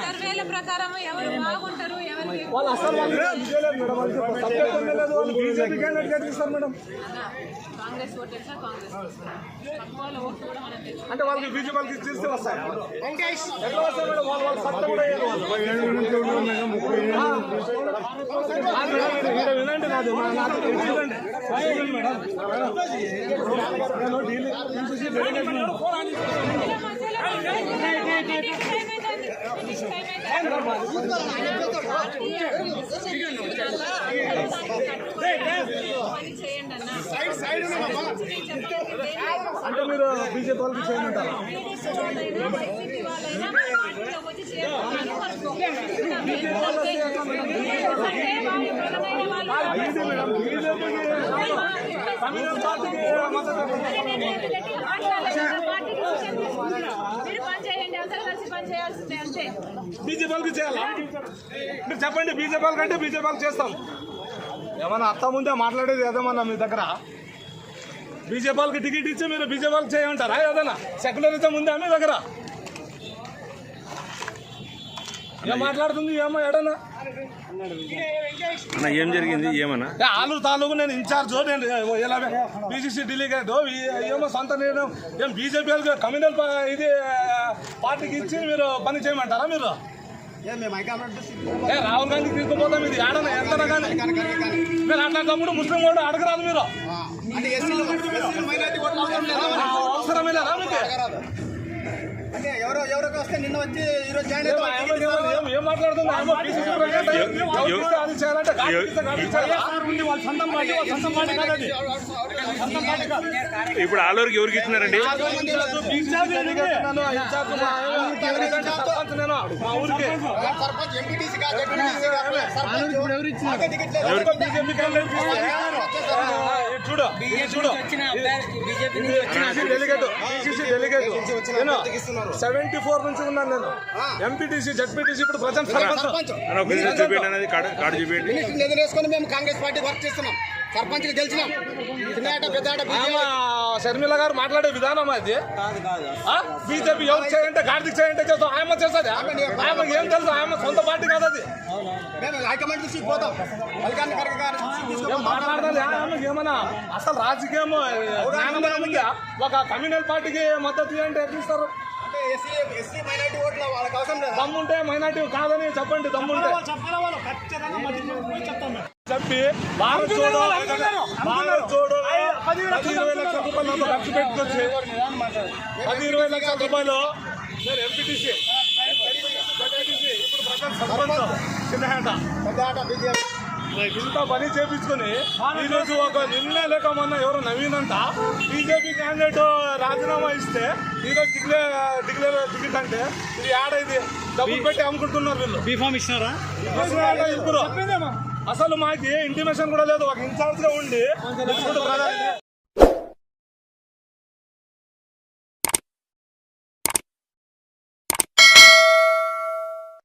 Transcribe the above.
సర్వేల ప్రకారం ఎవరు బాగుంటారు కాంగ్రెస్ ఓటేసా కాంగ్రెస్ అంటే వాళ్ళకి బీజేపీకి చేస్తే వస్తాయి ఎట్లా వస్తాయి మేడం వాళ్ళ సత్తా కూడా వినండి నాది అంటే మీరు బీజేపీ వాళ్ళకి చేయమంటారా? బీజేపీ వాళ్ళకి చేయాలా? మీరు చెప్పండి, బీజేపీ వాళ్ళకి అంటే బీజేపీ వాళ్ళకి చేస్తాం. ఏమన్నా అత్త ముందే మాట్లాడేది ఏదేమన్నా మీ దగ్గర? బీజేపీ వాళ్ళకి టికెట్ ఇచ్చి మీరు బీజేపీ వాళ్ళకి చేయమంటారా? ఏదైనా సెక్యులరిజం ఉందా మీ దగ్గర? ఏం మాట్లాడుతుంది ఏమో ఏడన్నా అన్న ఏం జరిగింది ఏమన్నా? ఆలు తాలూకు నేను ఇన్ఛార్జ్, నేను ఇలా బీసీసీ డెలిగేట్ ఏమో సొంత నేను ఏం బీజేపీ వాళ్ళకి కమ్యూనల్ ఇది పార్టీకి ఇచ్చి మీరు పని చేయమంటారా? మీరు రాహుల్ గాంధీకి తీసుకుపోతాం. ఇది ఆడనా ఎంతనా కానీ మీరు అట్లాంటప్పుడు ముస్లిం కూడా అడగరాదు. మీరు అవసరమే లేదా మీకు? ఏం మాట్లాడుతుంది? ఇప్పుడు ఆలూరుకి ఎవరికి ఇచ్చినారండి? మా ఊరికి చూడు డెలిగేట్ 74 నుంచి ఉన్నాను నేను. ఎంపీటీసీ జడ్పీటీసీ ఇప్పుడు ప్రజెంట్ సర్పంచ్. వేసుకొని మేము కాంగ్రెస్ పార్టీ వర్క్ చేస్తున్నాం. సర్పంచ్ గెలిచినాం. షర్మిల గారు మాట్లాడే విధానం అది బీజేపీ ఎవరు చేయంటే గాడికి చేయంటే చేస్తాం. ఆయమ్మ చేస్తుంది. ఆయనకు ఏం తెలుసు? ఆయమ్మ సొంత పార్టీ కాదు అది. హైకమాండ్ దృష్టికి పోతాం. మాట్లాడాలి ఆమెకు ఏమన్నా అసలు రాజకీయం ఒక కమ్యూనల్ పార్టీకి మద్దతు అంటే ఎట్లా ఇస్తారు? దమ్ముంటే మైనార్టీ కాదని చెప్పండి. దమ్ముంటే చెప్పి భారత్ జోడో 10-20 లక్షల రూపాయలు ఖర్చు పెట్టుకొచ్చి 10-20 లక్షల రూపాయలు నేను ఎంపీటీసీ ఇప్పుడు ప్రజెంట్ సర్పంచ్ చిన్నహేట ఇంత పని చేపించుకొని ఈరోజు ఒక నిన్న లేక మొన్న ఎవరు నవీనంట బీజేపీ క్యాండిడేట్ రాజీనామా ఇస్తే ఈరోజు టికెట్ అంటే ఇది ఆడ ఇది డబ్బులు పెట్టి అమ్ముకుంటున్నారు వీళ్ళు. బీఫామ్ ఇచ్చినారా? ఇప్పుడు అసలు మాకు ఏ ఇంటిమేషన్ కూడా లేదు. ఒక ఇన్ఛార్జ్ గా ఉండి